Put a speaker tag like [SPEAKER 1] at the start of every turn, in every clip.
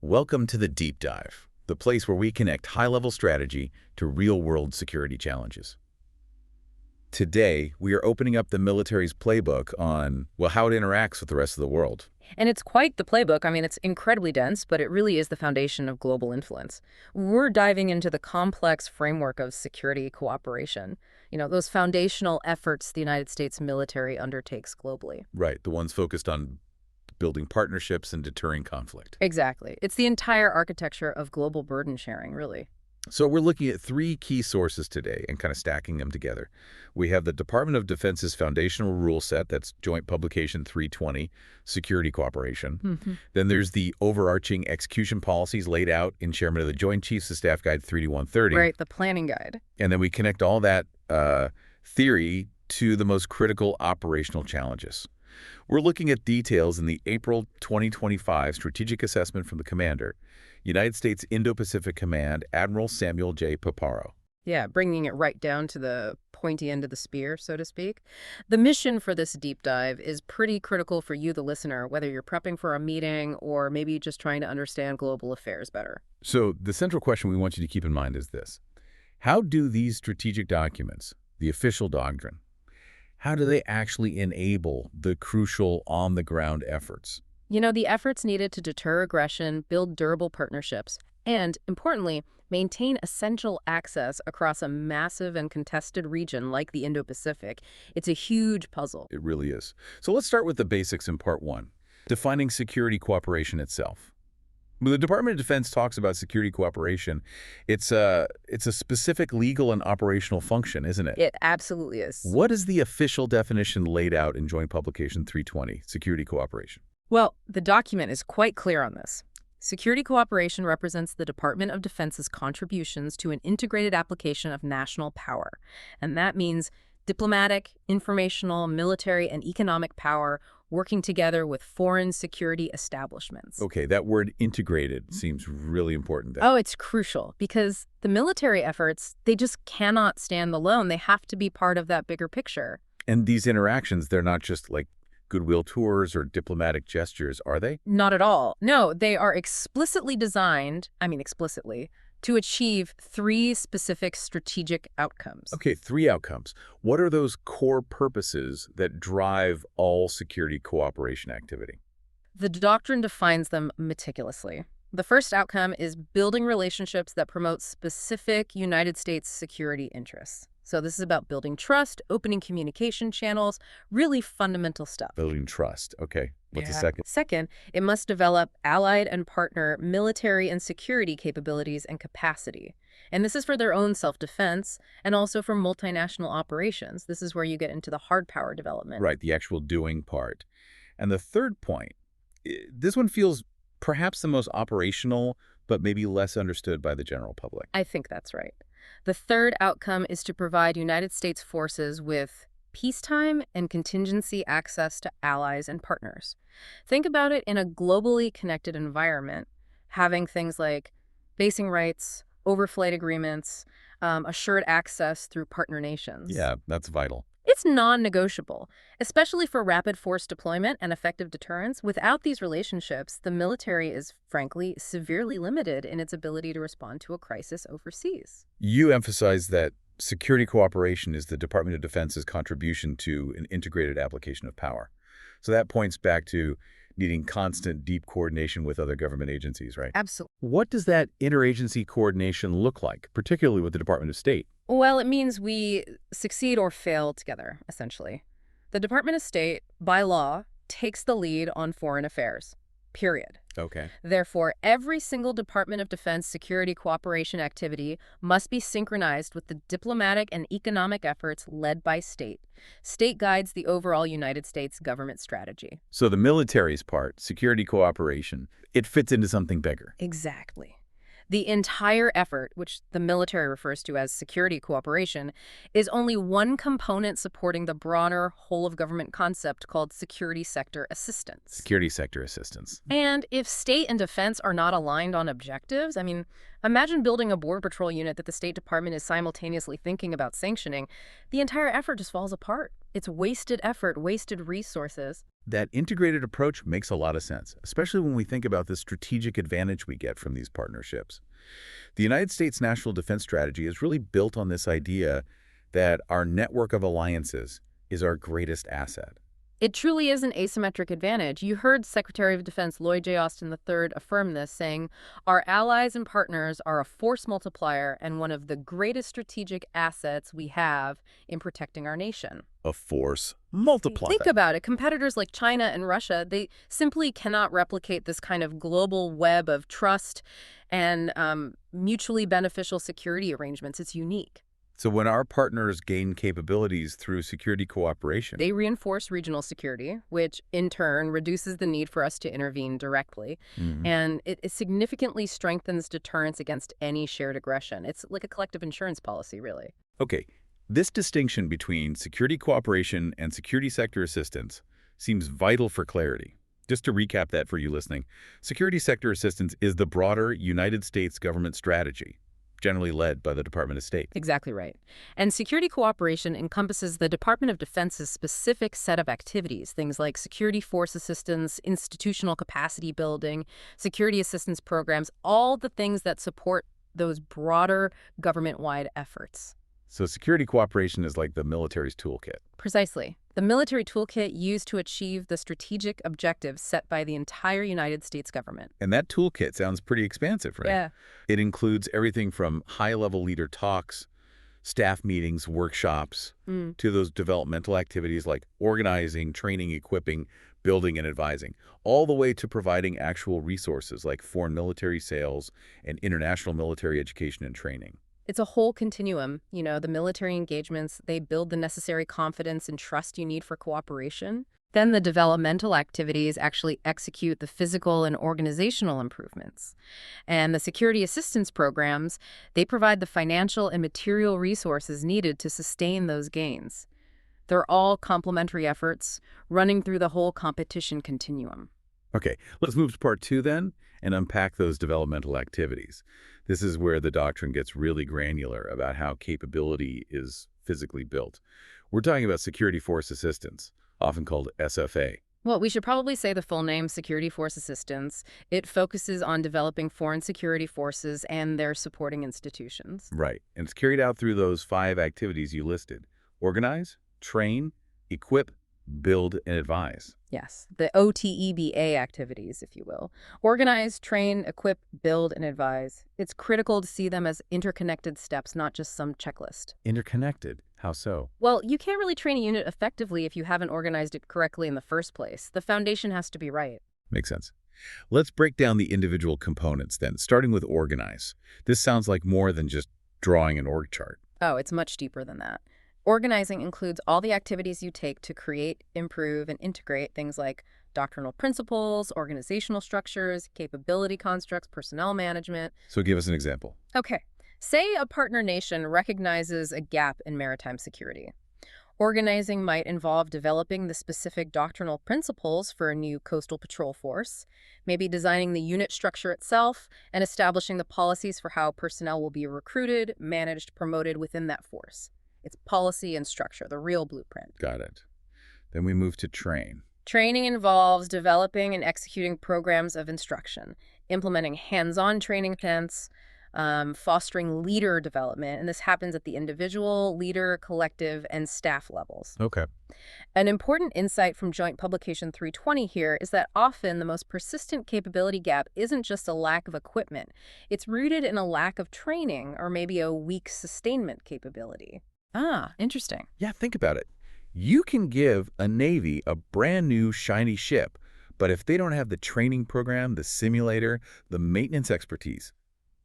[SPEAKER 1] Welcome to the Deep Dive, the place where we connect high-level strategy to real-world security challenges. Today, we are opening up the military's playbook on, well, how it interacts with the rest of the world.
[SPEAKER 2] And it's quite the playbook. I mean, it's incredibly dense, but it really is the foundation of global influence. We're diving into the complex framework of security cooperation, those foundational efforts the United States military undertakes globally.
[SPEAKER 1] Right, the ones focused on building partnerships and deterring conflict.
[SPEAKER 2] Exactly. It's the entire architecture of global burden sharing, really.
[SPEAKER 1] So we're looking at three key sources today and kind of stacking them together. We have the Department of Defense's foundational rule set, that's Joint Publication 320, Security Cooperation. Then there's the overarching execution policies laid out in Chairman of the Joint Chiefs of Staff Guide 3-130.
[SPEAKER 2] Right, the planning guide.
[SPEAKER 1] And then we connect all that theory to the most critical operational challenges. We're looking at details in the April 2025 Strategic Assessment from the Commander, United States Indo-Pacific Command, Admiral Samuel J. Paparo.
[SPEAKER 2] Yeah, bringing it right down to the pointy end of the spear, so to speak. The mission for this deep dive is pretty critical for you, the listener, whether you're prepping for a meeting or maybe just trying to understand global affairs better.
[SPEAKER 1] So the central question we want you to keep in mind is this. How do these strategic documents, the official doctrine, how do they actually enable the crucial on-the-ground efforts?
[SPEAKER 2] The efforts needed to deter aggression, build durable partnerships, and, importantly, maintain essential access across a massive and contested region like the Indo-Pacific. It's a huge puzzle.
[SPEAKER 1] It really is. So let's start with the basics in part one, defining security cooperation itself. When the Department of Defense talks about security cooperation, it's a specific legal and operational function, isn't it?
[SPEAKER 2] It absolutely is.
[SPEAKER 1] What is the official definition laid out in Joint Publication 320, security cooperation?
[SPEAKER 2] Well, the document is quite clear on this. Security cooperation represents the Department of Defense's contributions to an integrated application of national power. And that means diplomatic, informational, military, and economic power working together with foreign security establishments.
[SPEAKER 1] Okay, that word integrated seems really important there.
[SPEAKER 2] Oh, it's crucial because the military efforts, they just cannot stand alone. They have to be part of that bigger picture.
[SPEAKER 1] And these interactions, they're not just like goodwill tours or diplomatic gestures, are they?
[SPEAKER 2] Not at all. No, they are explicitly designed, to achieve three specific strategic outcomes.
[SPEAKER 1] Okay, three outcomes. What are those core purposes that drive all security cooperation activity?
[SPEAKER 2] The doctrine defines them meticulously. The first outcome is building relationships that promote specific United States security interests. So this is about building trust, opening communication channels, really fundamental stuff.
[SPEAKER 1] Building trust. Okay. What's the second?
[SPEAKER 2] Second, it must develop allied and partner military and security capabilities and capacity. And this is for their own self-defense and also for multinational operations. This is where you get into the hard power development.
[SPEAKER 1] Right, the actual doing part. And the third point, this one feels perhaps the most operational, but maybe less understood by the general public.
[SPEAKER 2] I think that's right. The third outcome is to provide United States forces with peacetime and contingency access to allies and partners. Think about it in a globally connected environment, having things like basing rights, overflight agreements, assured access through partner nations.
[SPEAKER 1] Yeah, that's vital.
[SPEAKER 2] It's non-negotiable, especially for rapid force deployment and effective deterrence. Without these relationships, the military is, frankly, severely limited in its ability to respond to a crisis overseas.
[SPEAKER 1] You emphasize that security cooperation is the Department of Defense's contribution to an integrated application of power. So that points back to needing constant, deep coordination with other government agencies, right?
[SPEAKER 2] Absolutely.
[SPEAKER 1] What does that interagency coordination look like, particularly with the Department of State?
[SPEAKER 2] Well, it means we succeed or fail together, essentially. The Department of State, by law, takes the lead on foreign affairs, period.
[SPEAKER 1] Okay.
[SPEAKER 2] Therefore, every single Department of Defense security cooperation activity must be synchronized with the diplomatic and economic efforts led by state. State guides the overall United States government strategy.
[SPEAKER 1] So the military's part, security cooperation, it fits into something bigger.
[SPEAKER 2] Exactly. The entire effort, which the military refers to as security cooperation, is only one component supporting the broader whole-of-government concept called security sector assistance.
[SPEAKER 1] Security sector assistance.
[SPEAKER 2] And if state and defense are not aligned on objectives, Imagine building a border patrol unit that the State Department is simultaneously thinking about sanctioning. The entire effort just falls apart. It's wasted effort, wasted resources.
[SPEAKER 1] That integrated approach makes a lot of sense, especially when we think about the strategic advantage we get from these partnerships. The United States National Defense Strategy is really built on this idea that our network of alliances is our greatest asset.
[SPEAKER 2] It truly is an asymmetric advantage. You heard Secretary of Defense Lloyd J. Austin III affirm this, saying, "Our allies and partners are a force multiplier and one of the greatest strategic assets we have in protecting our nation."
[SPEAKER 1] A force multiplier.
[SPEAKER 2] Think about it. Competitors like China and Russia, they simply cannot replicate this kind of global web of trust and mutually beneficial security arrangements. It's unique.
[SPEAKER 1] So when our partners gain capabilities through security cooperation,
[SPEAKER 2] They reinforce regional security, which in turn reduces the need for us to intervene directly.
[SPEAKER 1] Mhm.
[SPEAKER 2] And it significantly strengthens deterrence against any shared aggression. It's like a collective insurance policy, really.
[SPEAKER 1] Okay, this distinction between security cooperation and security sector assistance seems vital for clarity. Just to recap that for you listening, security sector assistance is the broader United States government strategy, generally led by the Department of State.
[SPEAKER 2] Exactly right. And security cooperation encompasses the Department of Defense's specific set of activities, things like security force assistance, institutional capacity building, security assistance programs, all the things that support those broader government-wide efforts.
[SPEAKER 1] So security cooperation is like the military's toolkit.
[SPEAKER 2] Precisely. The military toolkit used to achieve the strategic objectives set by the entire United States government.
[SPEAKER 1] And that toolkit sounds pretty expansive, right?
[SPEAKER 2] Yeah.
[SPEAKER 1] It includes everything from high-level leader talks, staff meetings, workshops, to those developmental activities like organizing, training, equipping, building, and advising, all the way to providing actual resources like foreign military sales and international military education and training.
[SPEAKER 2] It's a whole continuum. You know, the military engagements, they build the necessary confidence and trust you need for cooperation. Then the developmental activities actually execute the physical and organizational improvements. And the security assistance programs, they provide the financial and material resources needed to sustain those gains. They're all complementary efforts running through the whole competition continuum.
[SPEAKER 1] Okay, let's move to part 2 then and unpack those developmental activities. This is where the doctrine gets really granular about how capability is physically built. We're talking about security force assistance, often called SFA.
[SPEAKER 2] Well, we should probably say the full name, Security Force Assistance. It focuses on developing foreign security forces and their supporting institutions.
[SPEAKER 1] Right, and it's carried out through those 5 activities you listed. Organize, train, equip, build, and advise.
[SPEAKER 2] Yes, the OTEBA activities, if you will. Organize, train, equip, build, and advise. It's critical to see them as interconnected steps, not just some checklist.
[SPEAKER 1] Interconnected? How so?
[SPEAKER 2] Well, you can't really train a unit effectively if you haven't organized it correctly in the first place. The foundation has to be right.
[SPEAKER 1] Makes sense. Let's break down the individual components then, starting with organize. This sounds like more than just drawing an org chart.
[SPEAKER 2] Oh, it's much deeper than that. Organizing includes all the activities you take to create, improve, and integrate things like doctrinal principles, organizational structures, capability constructs, personnel management.
[SPEAKER 1] So give us an example.
[SPEAKER 2] Okay, say a partner nation recognizes a gap in maritime security. Organizing might involve developing the specific doctrinal principles for a new coastal patrol force, maybe designing the unit structure itself, and establishing the policies for how personnel will be recruited, managed, promoted within that force. It's policy and structure, the real blueprint.
[SPEAKER 1] Got it. Then we move to train.
[SPEAKER 2] Training involves developing and executing programs of instruction, implementing hands-on training plans, fostering leader development, and this happens at the individual, leader, collective, and staff levels.
[SPEAKER 1] Okay.
[SPEAKER 2] An important insight from Joint Publication 320 here is that often the most persistent capability gap isn't just a lack of equipment. It's rooted in a lack of training or maybe a weak sustainment capability. Ah, interesting.
[SPEAKER 1] Yeah, think about it. You can give a Navy a brand new shiny ship, but if they don't have the training program, the simulator, the maintenance expertise,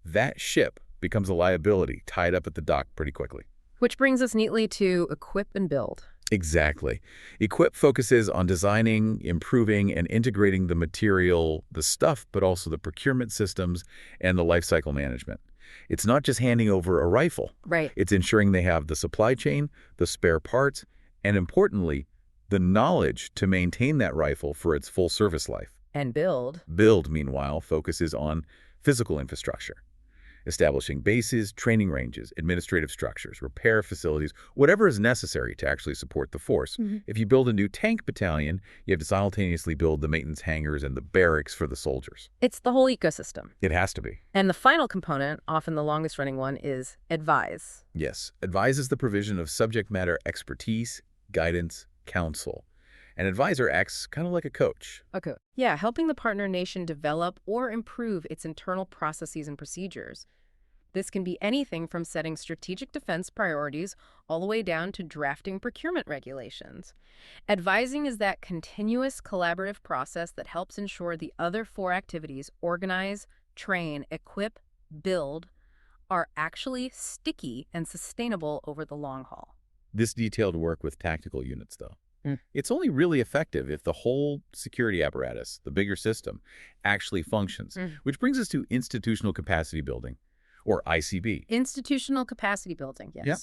[SPEAKER 1] that ship becomes a liability tied up at the dock pretty quickly.
[SPEAKER 2] Which brings us neatly to equip and build.
[SPEAKER 1] Exactly. Equip focuses on designing, improving, and integrating the material, the stuff, but also the procurement systems and the lifecycle management. It's not just handing over a rifle.
[SPEAKER 2] Right.
[SPEAKER 1] It's ensuring they have the supply chain, the spare parts, and importantly, the knowledge to maintain that rifle for its full service life.
[SPEAKER 2] And build.
[SPEAKER 1] Build, meanwhile, focuses on physical infrastructure. establishing bases, training ranges, administrative structures, repair facilities, whatever is necessary to actually support the force. If you build a new tank battalion, you have to simultaneously build the maintenance hangars and the barracks for the soldiers.
[SPEAKER 2] It's the whole ecosystem.
[SPEAKER 1] It has to be.
[SPEAKER 2] And the final component, often the longest running one, is advise.
[SPEAKER 1] Yes, advise is the provision of subject matter expertise, guidance, counsel. An advisor acts kind of like a coach.
[SPEAKER 2] Okay. Yeah, helping the partner nation develop or improve its internal processes and procedures. This can be anything from setting strategic defense priorities all the way down to drafting procurement regulations. Advising is that continuous collaborative process that helps ensure the other four activities, organize, train, equip, build, are actually sticky and sustainable over the long haul.
[SPEAKER 1] This detailed work with tactical units, though. It's only really effective if the whole security apparatus, the bigger system, actually functions, which brings us to institutional capacity building, or ICB.
[SPEAKER 2] Institutional capacity building, yes.
[SPEAKER 1] Yeah.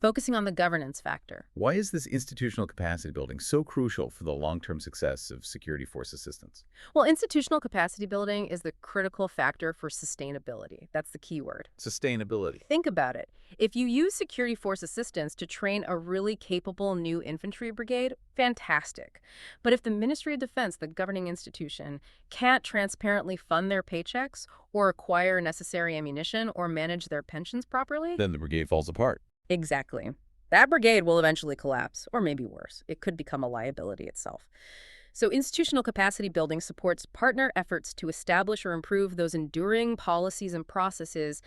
[SPEAKER 2] Focusing on the governance factor.
[SPEAKER 1] Why is this institutional capacity building so crucial for the long-term success of security force assistance?
[SPEAKER 2] Well, institutional capacity building is the critical factor for sustainability. That's the key word.
[SPEAKER 1] Sustainability.
[SPEAKER 2] Think about it. If you use security force assistance to train a really capable new infantry brigade, fantastic. But if the Ministry of Defense, the governing institution, can't transparently fund their paychecks or acquire necessary ammunition or manage their pensions properly,
[SPEAKER 1] Then the brigade falls apart.
[SPEAKER 2] exactly. That brigade will eventually collapse, or maybe worse. It could become a liability itself. So institutional capacity building supports partner efforts to establish or improve those enduring policies and processes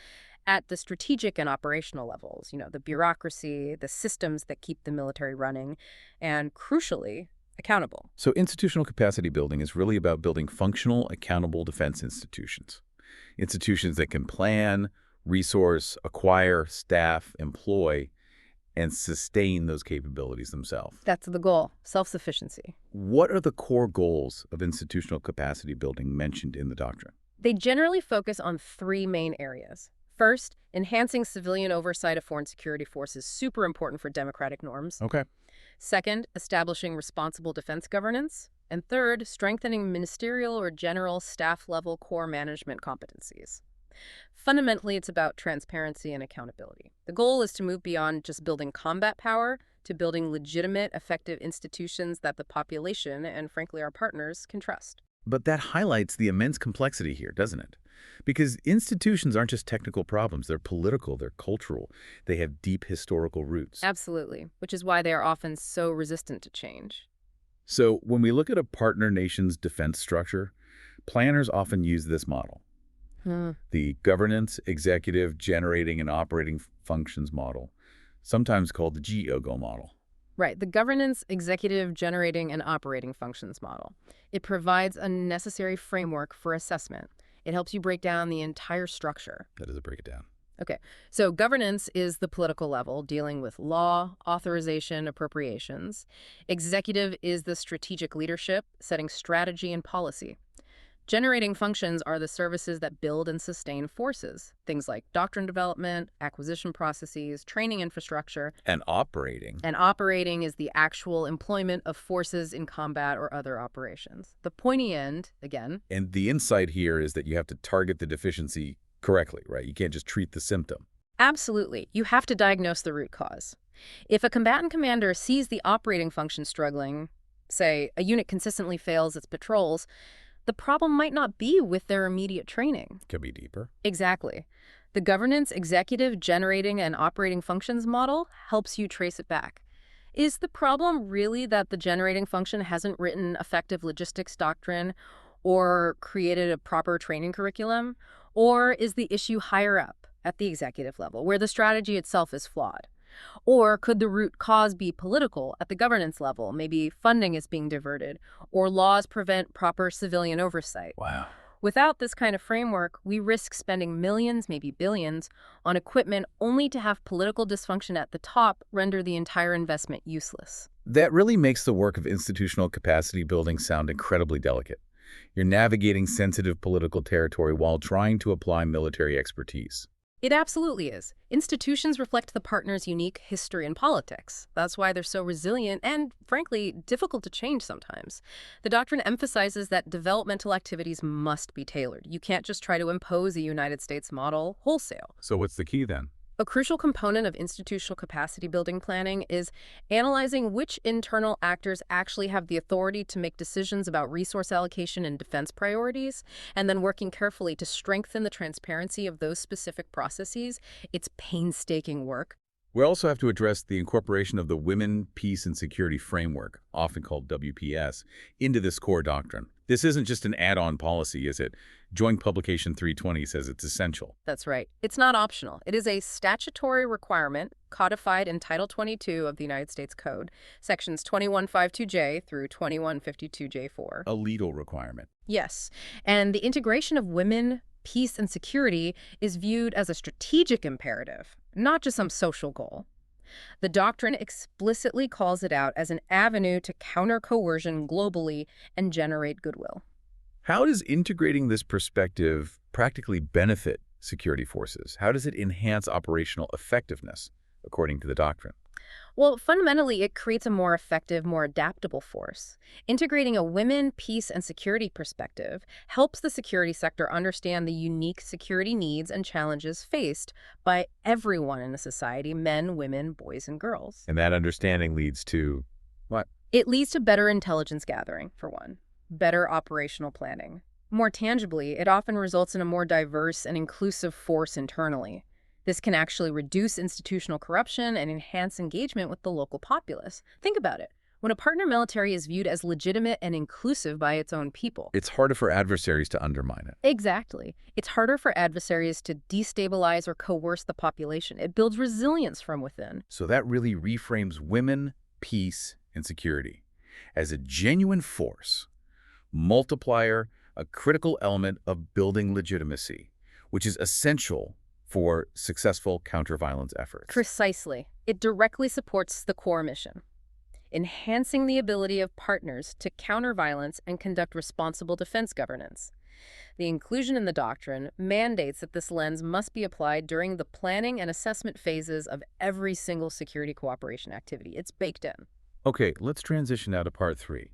[SPEAKER 2] at the strategic and operational levels, the bureaucracy, the systems that keep the military running, and crucially, accountable.
[SPEAKER 1] So institutional capacity building is really about building functional, accountable defense institutions. Institutions that can plan, resource, acquire, staff, employ, and sustain those capabilities themselves.
[SPEAKER 2] That's the goal, self-sufficiency.
[SPEAKER 1] What are the core goals of institutional capacity building mentioned in the doctrine?
[SPEAKER 2] They generally focus on three main areas. First, enhancing civilian oversight of foreign security forces, super important for democratic norms.
[SPEAKER 1] Okay.
[SPEAKER 2] Second, establishing responsible defense governance. And third, strengthening ministerial or general staff-level core management competencies. Fundamentally, it's about transparency and accountability. The goal is to move beyond just building combat power to building legitimate, effective institutions that the population and, frankly, our partners can trust.
[SPEAKER 1] But that highlights the immense complexity here, doesn't it? Because institutions aren't just technical problems. They're political, they're cultural, they have deep historical roots.
[SPEAKER 2] Absolutely, which is why they are often so resistant to change.
[SPEAKER 1] So when we look at a partner nation's defense structure, planners often use this model. The governance, executive, generating, and operating functions model, sometimes called the GOGO model.
[SPEAKER 2] Right, the governance, executive, generating, and operating functions model. It provides a necessary framework for assessment. It helps you break down the entire structure.
[SPEAKER 1] That is a break it down.
[SPEAKER 2] Okay, so governance is the political level, dealing with law, authorization, appropriations. Executive is the strategic leadership, setting strategy and policy. Generating functions are the services that build and sustain forces, things like doctrine development, acquisition processes, training infrastructure.
[SPEAKER 1] And operating.
[SPEAKER 2] And operating is the actual employment of forces in combat or other operations. The pointy end, again.
[SPEAKER 1] And the insight here is that you have to target the deficiency correctly, right? You can't just treat the symptom.
[SPEAKER 2] Absolutely. You have to diagnose the root cause. If a combatant commander sees the operating function struggling, say a unit consistently fails its patrols, the problem might not be with their immediate training.
[SPEAKER 1] Could be deeper.
[SPEAKER 2] Exactly. The governance, executive, generating, and operating functions model helps you trace it back. Is the problem really that the generating function hasn't written effective logistics doctrine or created a proper training curriculum? Or is the issue higher up at the executive level, where the strategy itself is flawed? Or could the root cause be political at the governance level? Maybe funding is being diverted, or laws prevent proper civilian oversight.
[SPEAKER 1] Wow.
[SPEAKER 2] Without this kind of framework, we risk spending millions, maybe billions, on equipment only to have political dysfunction at the top render the entire investment useless.
[SPEAKER 1] That really makes the work of institutional capacity building sound incredibly delicate. You're navigating sensitive political territory while trying to apply military expertise.
[SPEAKER 2] It absolutely is. Institutions reflect the partner's unique history and politics. That's why they're so resilient and, frankly, difficult to change sometimes. The doctrine emphasizes that developmental activities must be tailored. You can't just try to impose a United States model wholesale.
[SPEAKER 1] So what's the key then?
[SPEAKER 2] A crucial component of institutional capacity building planning is analyzing which internal actors actually have the authority to make decisions about resource allocation and defense priorities, and then working carefully to strengthen the transparency of those specific processes. It's painstaking work.
[SPEAKER 1] We also have to address the incorporation of the Women, Peace, and Security Framework, often called WPS, into this core doctrine. This isn't just an add-on policy, is it? Joint Publication 320 says it's essential.
[SPEAKER 2] That's right. It's not optional. It is a statutory requirement codified in Title 22 of the United States Code, sections 2152J through 2152J4.
[SPEAKER 1] A legal requirement.
[SPEAKER 2] Yes, and the integration of women, peace, and security is viewed as a strategic imperative, not just some social goal. The doctrine explicitly calls it out as an avenue to counter coercion globally and generate goodwill.
[SPEAKER 1] How does integrating this perspective practically benefit security forces? How does it enhance operational effectiveness, according to the doctrine?
[SPEAKER 2] Well, fundamentally, it creates a more effective, more adaptable force. Integrating a women, peace, and security perspective helps the security sector understand the unique security needs and challenges faced by everyone in a society, men, women, boys, and girls.
[SPEAKER 1] And that understanding leads to what?
[SPEAKER 2] It leads to better intelligence gathering, for one, better operational planning. More tangibly, it often results in a more diverse and inclusive force internally. This can actually reduce institutional corruption and enhance engagement with the local populace. Think about it. When a partner military is viewed as legitimate and inclusive by its own people,
[SPEAKER 1] It's harder for adversaries to undermine it.
[SPEAKER 2] exactly. It's harder for adversaries to destabilize or coerce the population. It builds resilience from within.
[SPEAKER 1] So that really reframes women, peace, and security as a genuine force, multiplier, a critical element of building legitimacy, which is essential for successful counter-violence efforts.
[SPEAKER 2] Precisely. It directly supports the core mission, enhancing the ability of partners to counter violence and conduct responsible defense governance. The inclusion in the doctrine mandates that this lens must be applied during the planning and assessment phases of every single security cooperation activity. It's baked in.
[SPEAKER 1] Okay, let's transition now to part 3,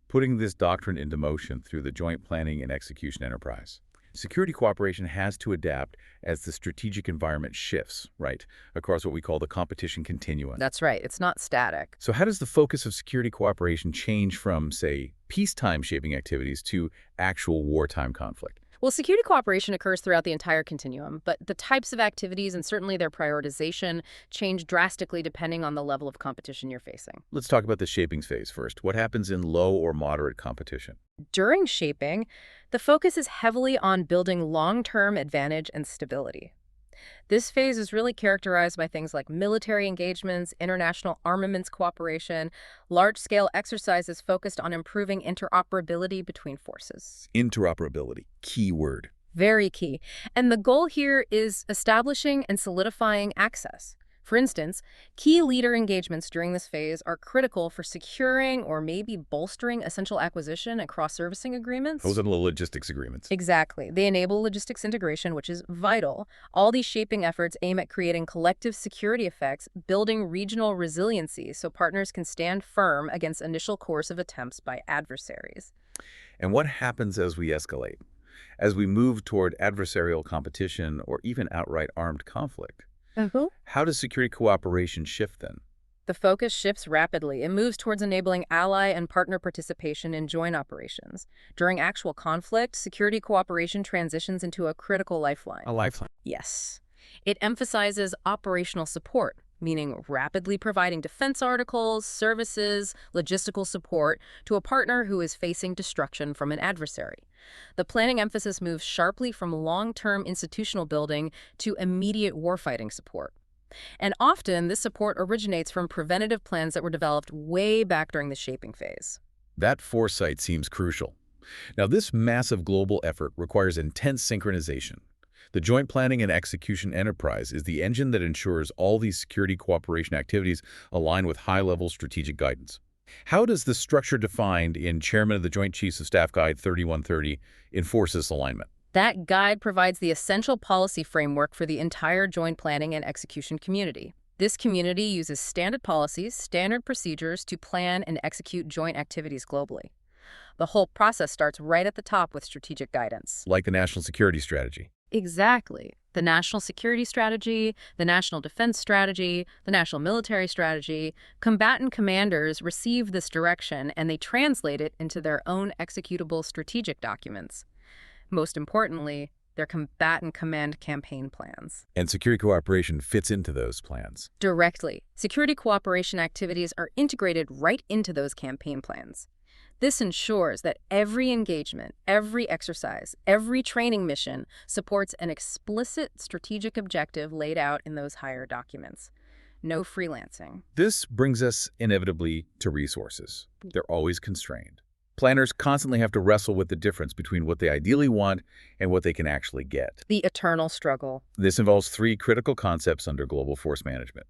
[SPEAKER 1] putting this doctrine into motion through the joint planning and execution enterprise. Security cooperation has to adapt as the strategic environment shifts, right, across what we call the competition continuum.
[SPEAKER 2] That's right. It's not static.
[SPEAKER 1] So how does the focus of security cooperation change from, say, peacetime shaping activities to actual wartime conflict?
[SPEAKER 2] Well, security cooperation occurs throughout the entire continuum, but the types of activities and certainly their prioritization change drastically depending on the level of competition you're facing.
[SPEAKER 1] Let's talk about the shaping phase first. What happens in low or moderate competition?
[SPEAKER 2] During shaping, the focus is heavily on building long-term advantage and stability. This phase is really characterized by things like military engagements, international armaments cooperation, large-scale exercises focused on improving interoperability between forces.
[SPEAKER 1] Interoperability, key word.
[SPEAKER 2] Very key. And the goal here is establishing and solidifying access. For instance, key leader engagements during this phase are critical for securing or maybe bolstering essential acquisition and cross-servicing agreements.
[SPEAKER 1] Those are the logistics agreements.
[SPEAKER 2] Exactly. They enable logistics integration, which is vital. All these shaping efforts aim at creating collective security effects, building regional resiliency so partners can stand firm against initial coercive attempts by adversaries.
[SPEAKER 1] And what happens as we escalate? As we move toward adversarial competition or even outright armed conflict? How does security cooperation shift then?
[SPEAKER 2] The focus shifts rapidly. It moves towards enabling ally and partner participation in joint operations. During actual conflict, security cooperation transitions into a critical lifeline.
[SPEAKER 1] A lifeline.
[SPEAKER 2] Yes. It emphasizes operational support, meaning rapidly providing defense articles, services, logistical support to a partner who is facing destruction from an adversary. The planning emphasis moves sharply from long-term institutional building to immediate warfighting support. And often, this support originates from preventative plans that were developed way back during the shaping phase.
[SPEAKER 1] That foresight seems crucial. Now, this massive global effort requires intense synchronization. The Joint Planning and Execution Enterprise is the engine that ensures all these security cooperation activities align with high-level strategic guidance. How does the structure defined in Chairman of the Joint Chiefs of Staff Guide 3130 enforce this alignment?
[SPEAKER 2] That guide provides the essential policy framework for the entire joint planning and execution community. This community uses standard policies, standard procedures to plan and execute joint activities globally. The whole process starts right at the top with strategic guidance.
[SPEAKER 1] Like the national security strategy.
[SPEAKER 2] Exactly. The national security strategy, the national defense strategy, the national military strategy. Combatant commanders receive this direction and they translate it into their own executable strategic documents. Most importantly, their combatant command campaign plans.
[SPEAKER 1] And security cooperation fits into those plans.
[SPEAKER 2] Directly. Security cooperation activities are integrated right into those campaign plans. This ensures that every engagement, every exercise, every training mission supports an explicit strategic objective laid out in those higher documents. No freelancing.
[SPEAKER 1] This brings us inevitably to resources. They're always constrained. Planners constantly have to wrestle with the difference between what they ideally want and what they can actually get.
[SPEAKER 2] The eternal struggle.
[SPEAKER 1] This involves three critical concepts under global force management: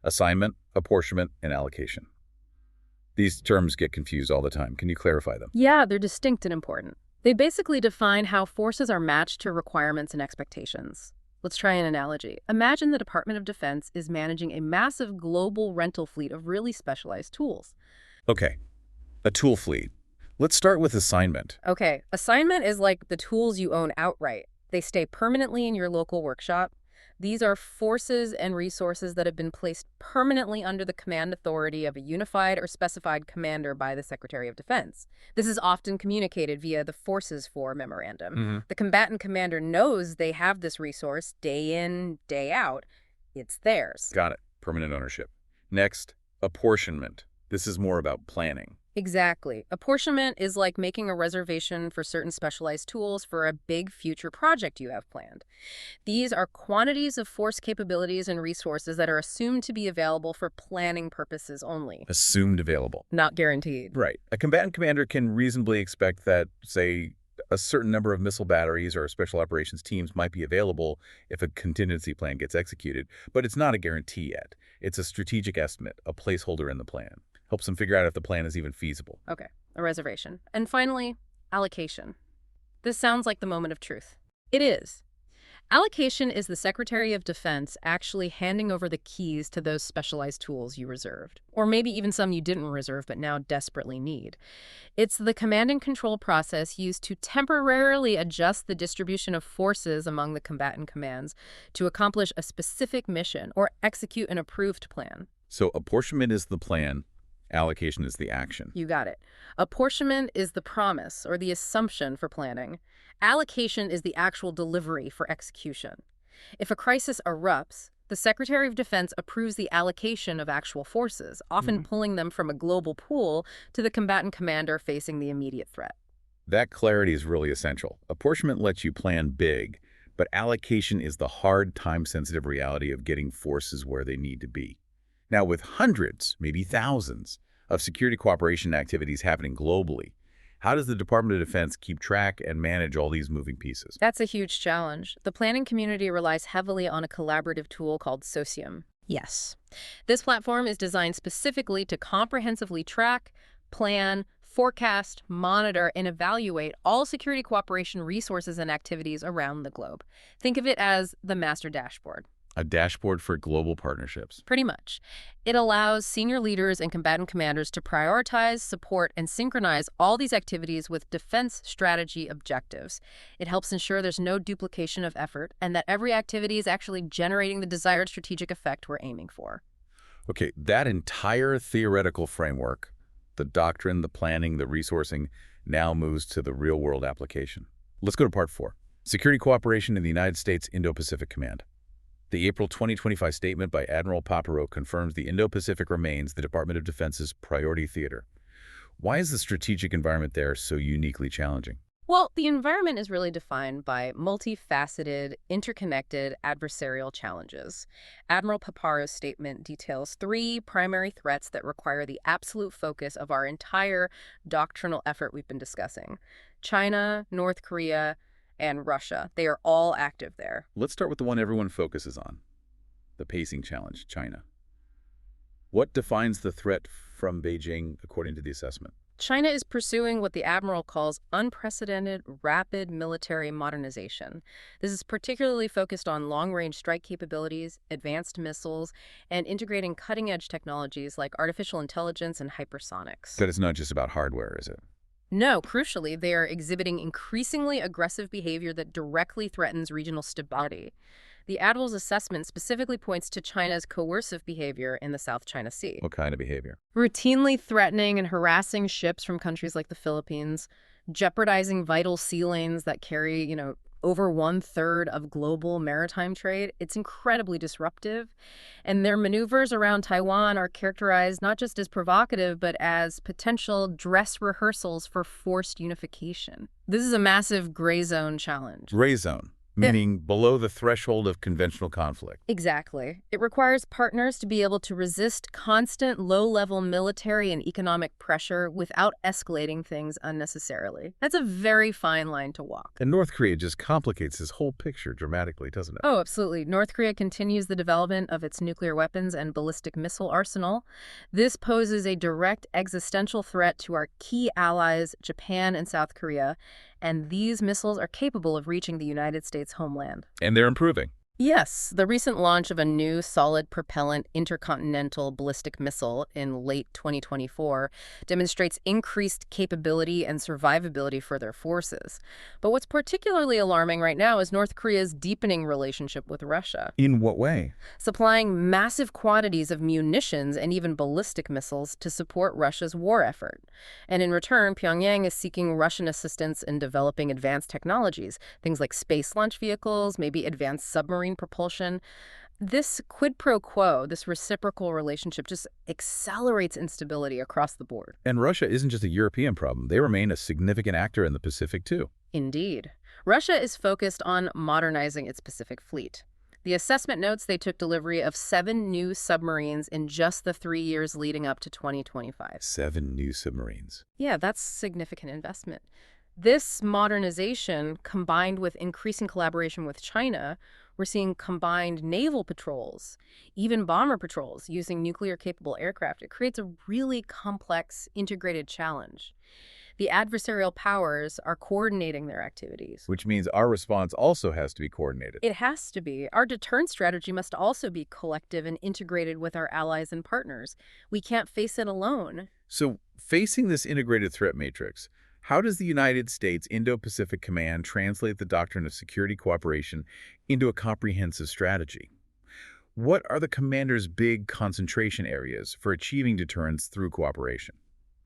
[SPEAKER 1] assignment, apportionment, and allocation. These terms get confused all the time. Can you clarify them?
[SPEAKER 2] Yeah, they're distinct and important. They basically define how forces are matched to requirements and expectations. Let's try an analogy. Imagine the Department of Defense is managing a massive global rental fleet of really specialized tools.
[SPEAKER 1] Okay, a tool fleet. Let's start with assignment.
[SPEAKER 2] Okay, assignment is like the tools you own outright. They stay permanently in your local workshop. These are forces and resources that have been placed permanently under the command authority of a unified or specified commander by the Secretary of Defense. This is often communicated via the Forces for memorandum. The combatant commander knows they have this resource day in, day out. It's theirs.
[SPEAKER 1] Got it. Permanent ownership. Next, apportionment. This is more about planning.
[SPEAKER 2] Exactly. Apportionment is like making a reservation for certain specialized tools for a big future project you have planned. These are quantities of force capabilities and resources that are assumed to be available for planning purposes only.
[SPEAKER 1] Assumed available.
[SPEAKER 2] Not guaranteed.
[SPEAKER 1] Right. A combatant commander can reasonably expect that, say, a certain number of missile batteries or special operations teams might be available if a contingency plan gets executed, but it's not a guarantee yet. It's a strategic estimate, a placeholder in the plan. Helps them figure out if the plan is even feasible.
[SPEAKER 2] Okay, a reservation. And finally, allocation. This sounds like the moment of truth. It is. Allocation is the Secretary of Defense actually handing over the keys to those specialized tools you reserved, or maybe even some you didn't reserve but now desperately need. It's the command and control process used to temporarily adjust the distribution of forces among the combatant commands to accomplish a specific mission or execute an approved plan.
[SPEAKER 1] So apportionment is the plan. Allocation is the action.
[SPEAKER 2] You got it. Apportionment is the promise or the assumption for planning. Allocation is the actual delivery for execution. If a crisis erupts, the Secretary of Defense approves the allocation of actual forces, often pulling them from a global pool to the combatant commander facing the immediate threat.
[SPEAKER 1] That clarity is really essential. Apportionment lets you plan big, but allocation is the hard, time-sensitive reality of getting forces where they need to be. Now, with hundreds, maybe thousands, of security cooperation activities happening globally, how does the Department of Defense keep track and manage all these moving pieces?
[SPEAKER 2] That's a huge challenge. The planning community relies heavily on a collaborative tool called Socium. Yes. This platform is designed specifically to comprehensively track, plan, forecast, monitor, and evaluate all security cooperation resources and activities around the globe. Think of it as the master dashboard.
[SPEAKER 1] A dashboard for global partnerships.
[SPEAKER 2] Pretty much. It allows senior leaders and combatant commanders to prioritize, support, and synchronize all these activities with defense strategy objectives. It helps ensure there's no duplication of effort and that every activity is actually generating the desired strategic effect we're aiming for.
[SPEAKER 1] Okay, that entire theoretical framework, the doctrine, the planning, the resourcing, now moves to the real-world application. Let's go to part 4. Security cooperation in the United States Indo-Pacific Command. The April 2025 statement by Admiral Paparo confirms the Indo-Pacific remains the Department of Defense's priority theater. Why is the strategic environment there so uniquely challenging?
[SPEAKER 2] Well, the environment is really defined by multifaceted, interconnected adversarial challenges. Admiral Paparo's statement details 3 primary threats that require the absolute focus of our entire doctrinal effort we've been discussing. China, North Korea, and Russia. They are all active there.
[SPEAKER 1] Let's start with the one everyone focuses on, the pacing challenge, China. What defines the threat from Beijing according to the assessment?
[SPEAKER 2] China is pursuing what the Admiral calls unprecedented rapid military modernization. This is particularly focused on long-range strike capabilities, advanced missiles, and integrating cutting-edge technologies like artificial intelligence and hypersonics.
[SPEAKER 1] But it's not just about hardware, is it?
[SPEAKER 2] No, crucially, they are exhibiting increasingly aggressive behavior that directly threatens regional stability. The Admiral's assessment specifically points to China's coercive behavior in the South China Sea.
[SPEAKER 1] What kind of behavior?
[SPEAKER 2] Routinely threatening and harassing ships from countries like the Philippines, jeopardizing vital sea lanes that carry, over 1/3 of global maritime trade. It's incredibly disruptive. And their maneuvers around Taiwan are characterized not just as provocative, but as potential dress rehearsals for forced unification. This is a massive gray zone challenge.
[SPEAKER 1] Gray zone, meaning below the threshold of conventional conflict.
[SPEAKER 2] Exactly. It requires partners to be able to resist constant low-level military and economic pressure without escalating things unnecessarily. That's a very fine line to walk.
[SPEAKER 1] And North Korea just complicates this whole picture dramatically, doesn't it?
[SPEAKER 2] Oh, absolutely. North Korea continues the development of its nuclear weapons and ballistic missile arsenal. This poses a direct existential threat to our key allies, Japan and South Korea, and these missiles are capable of reaching the United States homeland.
[SPEAKER 1] And they're improving.
[SPEAKER 2] Yes, the recent launch of a new solid propellant intercontinental ballistic missile in late 2024 demonstrates increased capability and survivability for their forces. But what's particularly alarming right now is North Korea's deepening relationship with Russia,
[SPEAKER 1] In what way?
[SPEAKER 2] supplying massive quantities of munitions and even ballistic missiles to support Russia's war effort. And in return, Pyongyang is seeking Russian assistance in developing advanced technologies, things like space launch vehicles, maybe advanced submarine propulsion. This quid pro quo, this reciprocal relationship, just accelerates instability across the board.
[SPEAKER 1] And Russia isn't just a European problem. They remain a significant actor in the Pacific, too.
[SPEAKER 2] Indeed. Russia is focused on modernizing its Pacific fleet. The assessment notes they took delivery of 7 new submarines in just the 3 years leading up to 2025.
[SPEAKER 1] 7 new submarines.
[SPEAKER 2] Yeah, that's significant investment. This modernization, combined with increasing collaboration with China, we're seeing combined naval patrols, even bomber patrols using nuclear-capable aircraft. It creates a really complex, integrated challenge. The adversarial powers are coordinating their activities.
[SPEAKER 1] Which means our response also has to be coordinated.
[SPEAKER 2] It has to be. Our deterrence strategy must also be collective and integrated with our allies and partners. We can't face it alone.
[SPEAKER 1] So, facing this integrated threat matrix, how does the United States Indo-Pacific Command translate the doctrine of security cooperation into a comprehensive strategy? What are the commander's big concentration areas for achieving deterrence through cooperation?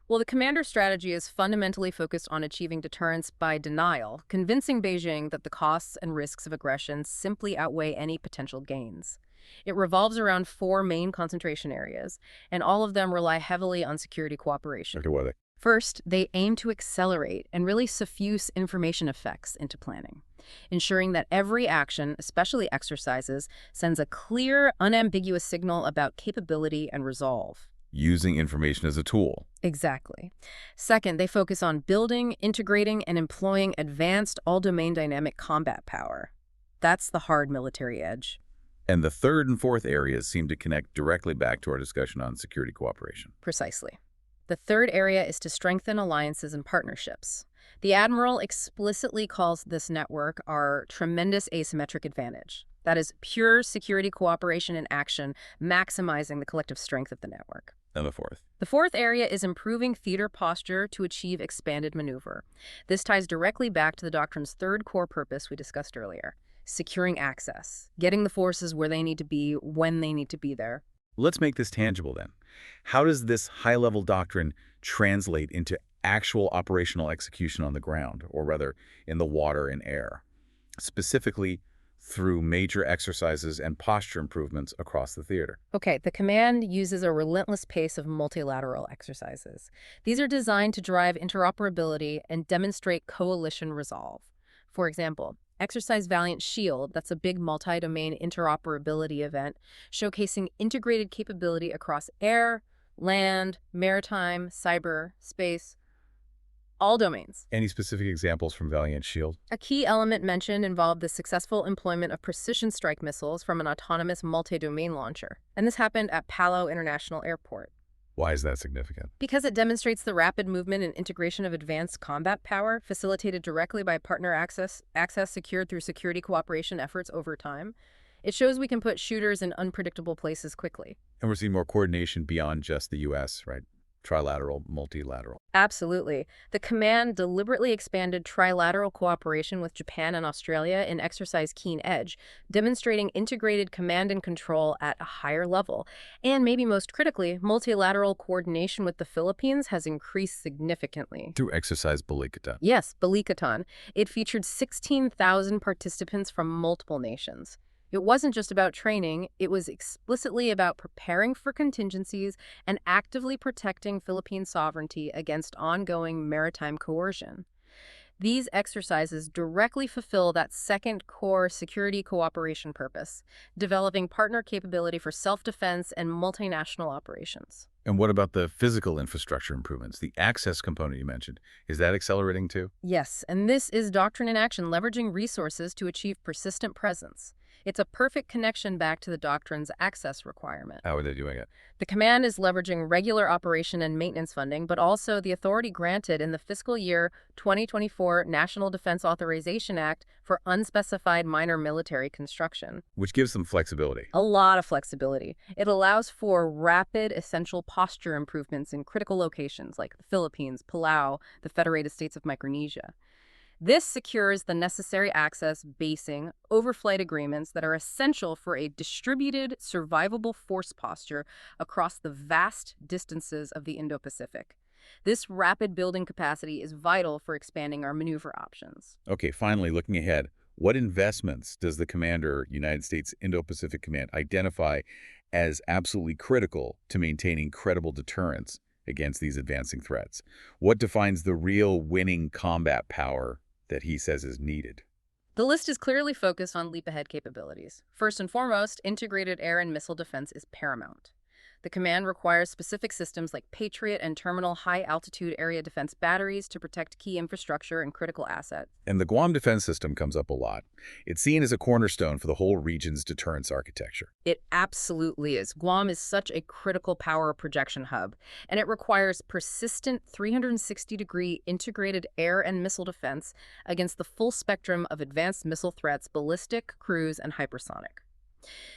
[SPEAKER 2] Well, the commander strategy is fundamentally focused on achieving deterrence by denial, convincing Beijing that the costs and risks of aggression simply outweigh any potential gains. It revolves around 4 main concentration areas, and all of them rely heavily on security cooperation.
[SPEAKER 1] Okay, what are they?
[SPEAKER 2] First, they aim to accelerate and really suffuse information effects into planning, ensuring that every action, especially exercises, sends a clear, unambiguous signal about capability and resolve.
[SPEAKER 1] Using information as a tool.
[SPEAKER 2] Exactly. Second, they focus on building, integrating, and employing advanced all-domain dynamic combat power. That's the hard military edge.
[SPEAKER 1] And the third and fourth areas seem to connect directly back to our discussion on security cooperation.
[SPEAKER 2] Precisely. The third area is to strengthen alliances and partnerships. The Admiral explicitly calls this network our tremendous asymmetric advantage. That is pure security cooperation in action, maximizing the collective strength of the network.
[SPEAKER 1] And the fourth.
[SPEAKER 2] The fourth area is improving theater posture to achieve expanded maneuver. This ties directly back to the doctrine's third core purpose we discussed earlier: securing access, getting the forces where they need to be when they need to be there.
[SPEAKER 1] Let's make this tangible then. How does this high-level doctrine translate into actual operational execution on the ground, or rather, in the water and air? Specifically, through major exercises and posture improvements across the theater.
[SPEAKER 2] Okay, the command uses a relentless pace of multilateral exercises. These are designed to drive interoperability and demonstrate coalition resolve. For example, Exercise Valiant Shield, that's a big multi-domain interoperability event, showcasing integrated capability across air, land, maritime, cyber, space, all domains.
[SPEAKER 1] Any specific examples from Valiant Shield?
[SPEAKER 2] A key element mentioned involved the successful employment of precision strike missiles from an autonomous multi-domain launcher. And this happened at Palau International Airport.
[SPEAKER 1] Why is that significant?
[SPEAKER 2] Because it demonstrates the rapid movement and integration of advanced combat power facilitated directly by partner access secured through security cooperation efforts over time. It shows we can put shooters in unpredictable places quickly.
[SPEAKER 1] And we're seeing more coordination beyond just the U.S., right? Trilateral, multilateral.
[SPEAKER 2] Absolutely. The command deliberately expanded trilateral cooperation with Japan and Australia in Exercise Keen Edge, demonstrating integrated command and control at a higher level. And maybe most critically, multilateral coordination with the Philippines has increased significantly.
[SPEAKER 1] Through Exercise Balikatan.
[SPEAKER 2] Yes, Balikatan. It featured 16,000 participants from multiple nations. It wasn't just about training, it was explicitly about preparing for contingencies and actively protecting Philippine sovereignty against ongoing maritime coercion. These exercises directly fulfill that second core security cooperation purpose, developing partner capability for self-defense and multinational operations.
[SPEAKER 1] And what about the physical infrastructure improvements? The access component you mentioned, is that accelerating too?
[SPEAKER 2] Yes, and this is doctrine in action, leveraging resources to achieve persistent presence. It's a perfect connection back to the doctrine's access requirement.
[SPEAKER 1] How are they doing it?
[SPEAKER 2] The command is leveraging regular operation and maintenance funding, but also the authority granted in the fiscal year 2024 National Defense Authorization Act for unspecified minor military construction.
[SPEAKER 1] Which gives them flexibility.
[SPEAKER 2] A lot of flexibility. It allows for rapid, essential posture improvements in critical locations like the Philippines, Palau, the Federated States of Micronesia. This secures the necessary access, basing, overflight agreements that are essential for a distributed, survivable force posture across the vast distances of the Indo-Pacific. This rapid building capacity is vital for expanding our maneuver options.
[SPEAKER 1] Okay, finally, looking ahead, what investments does the Commander, United States Indo-Pacific Command, identify as absolutely critical to maintaining credible deterrence against these advancing threats? What defines the real winning combat power that he says is needed?
[SPEAKER 2] The list is clearly focused on leap-ahead capabilities. First and foremost, integrated air and missile defense is paramount. The command requires specific systems like Patriot and Terminal High-Altitude Area Defense Batteries to protect key infrastructure and critical assets.
[SPEAKER 1] And the Guam Defense System comes up a lot. It's seen as a cornerstone for the whole region's deterrence architecture.
[SPEAKER 2] It absolutely is. Guam is such a critical power projection hub, and it requires persistent 360-degree integrated air and missile defense against the full spectrum of advanced missile threats, ballistic, cruise, and hypersonic.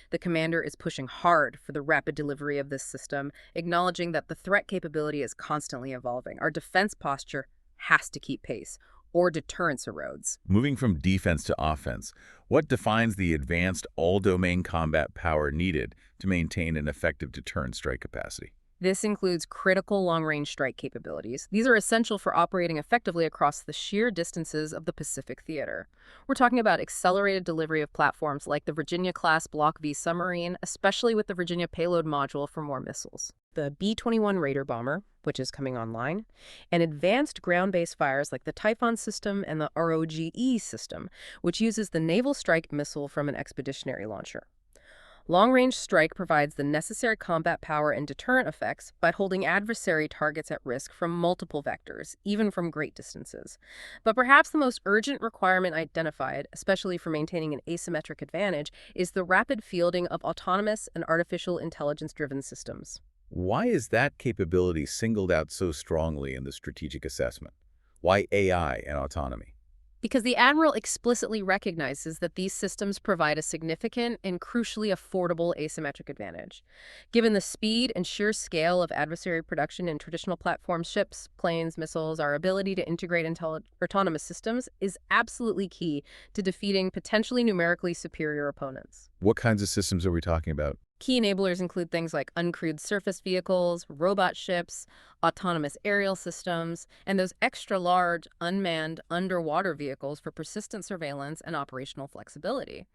[SPEAKER 2] The commander is pushing hard for the rapid delivery of this system, acknowledging that the threat capability is constantly evolving. Our defense posture has to keep pace, or deterrence erodes.
[SPEAKER 1] Moving from defense to offense, what defines the advanced all-domain combat power needed to maintain an effective deterrent strike capacity?
[SPEAKER 2] This includes critical long-range strike capabilities. These are essential for operating effectively across the sheer distances of the Pacific theater. We're talking about accelerated delivery of platforms like the Virginia-class Block V submarine, especially with the Virginia payload module for more missiles. The B-21 Raider bomber, which is coming online, and advanced ground-based fires like the Typhon system and the ROGE system, which uses the Naval Strike Missile from an expeditionary launcher. Long-range strike provides the necessary combat power and deterrent effects by holding adversary targets at risk from multiple vectors, even from great distances. But perhaps the most urgent requirement identified, especially for maintaining an asymmetric advantage, is the rapid fielding of autonomous and artificial intelligence-driven systems.
[SPEAKER 1] Why is that capability singled out so strongly in the strategic assessment? Why AI and autonomy?
[SPEAKER 2] Because the Admiral explicitly recognizes that these systems provide a significant and crucially affordable asymmetric advantage. Given the speed and sheer scale of adversary production in traditional platform ships, planes, missiles, our ability to integrate autonomous systems is absolutely key to defeating potentially numerically superior opponents.
[SPEAKER 1] What kinds of systems are we talking about?
[SPEAKER 2] Key enablers include things like uncrewed surface vehicles, robot ships, autonomous aerial systems, and those extra-large, unmanned underwater vehicles for persistent surveillance and operational flexibility.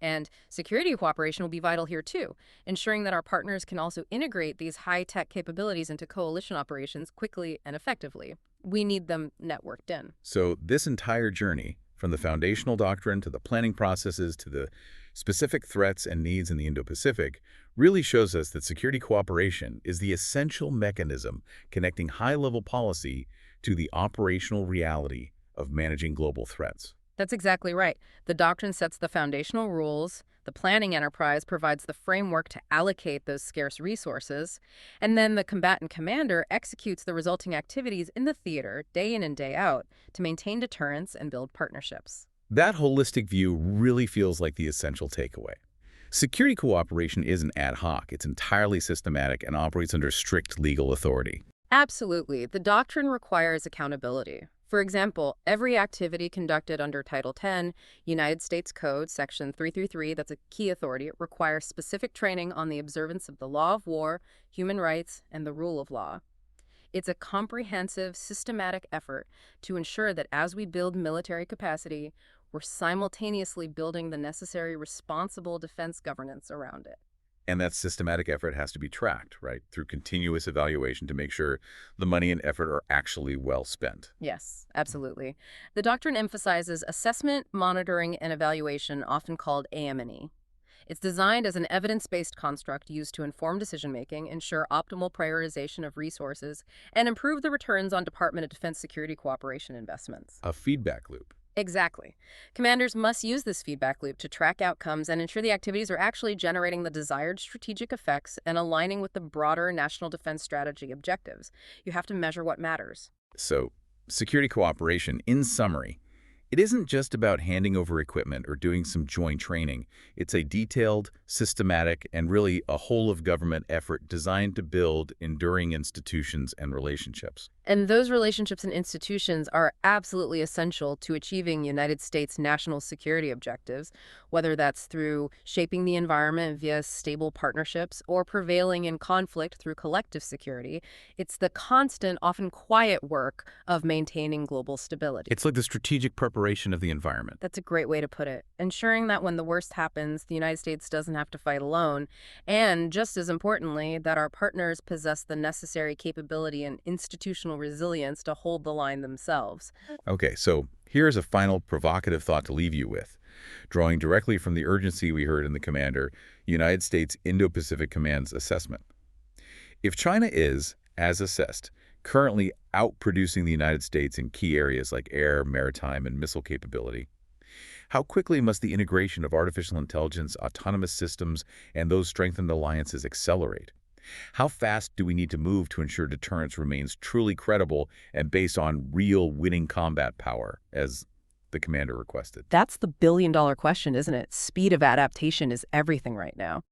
[SPEAKER 2] And security cooperation will be vital here too, ensuring that our partners can also integrate these high-tech capabilities into coalition operations quickly and effectively. We need them networked in.
[SPEAKER 1] So this entire journey, from the foundational doctrine to the planning processes to the specific threats and needs in the Indo-Pacific, really shows us that security cooperation is the essential mechanism connecting high-level policy to the operational reality of managing global threats.
[SPEAKER 2] That's exactly right. The doctrine sets the foundational rules, the planning enterprise provides the framework to allocate those scarce resources, and then the combatant commander executes the resulting activities in the theater, day in and day out, to maintain deterrence and build partnerships.
[SPEAKER 1] That holistic view really feels like the essential takeaway. Security cooperation isn't ad hoc, it's entirely systematic and operates under strict legal authority.
[SPEAKER 2] Absolutely. The doctrine requires accountability. For example, every activity conducted under Title 10, United States Code, Section 333, that's a key authority, requires specific training on the observance of the law of war, human rights, and the rule of law. It's a comprehensive, systematic effort to ensure that as we build military capacity, we're simultaneously building the necessary responsible defense governance around it.
[SPEAKER 1] And that systematic effort has to be tracked, right, through continuous evaluation to make sure the money and effort are actually well spent.
[SPEAKER 2] Yes, absolutely. The doctrine emphasizes assessment, monitoring, and evaluation, often called AM&E. It's designed as an evidence-based construct used to inform decision-making, ensure optimal prioritization of resources, and improve the returns on Department of Defense security cooperation investments.
[SPEAKER 1] A feedback loop.
[SPEAKER 2] Exactly. Commanders must use this feedback loop to track outcomes and ensure the activities are actually generating the desired strategic effects and aligning with the broader national defense strategy objectives. You have to measure what matters.
[SPEAKER 1] So, security cooperation, in summary, it isn't just about handing over equipment or doing some joint training. It's a detailed, systematic, and really a whole-of-government effort designed to build enduring institutions and relationships.
[SPEAKER 2] And those relationships and institutions are absolutely essential to achieving United States national security objectives, whether that's through shaping the environment via stable partnerships or prevailing in conflict through collective security. It's the constant, often quiet work of maintaining global stability.
[SPEAKER 1] It's like the strategic preparation of the environment.
[SPEAKER 2] That's a great way to put it. Ensuring that when the worst happens, the United States doesn't have to fight alone, and just as importantly, that our partners possess the necessary capability and institutional resilience to hold the line themselves.
[SPEAKER 1] Okay, so here's a final provocative thought to leave you with. Drawing directly from the urgency we heard in the Commander, United States Indo-Pacific Command's assessment. If China is, as assessed, currently outproducing the United States in key areas like air, maritime, and missile capability, how quickly must the integration of artificial intelligence, autonomous systems, and those strengthened alliances accelerate? How fast do we need to move to ensure deterrence remains truly credible and based on real winning combat power, as the Commander requested?
[SPEAKER 2] That's the billion-dollar question, isn't it? Speed of adaptation is everything right now.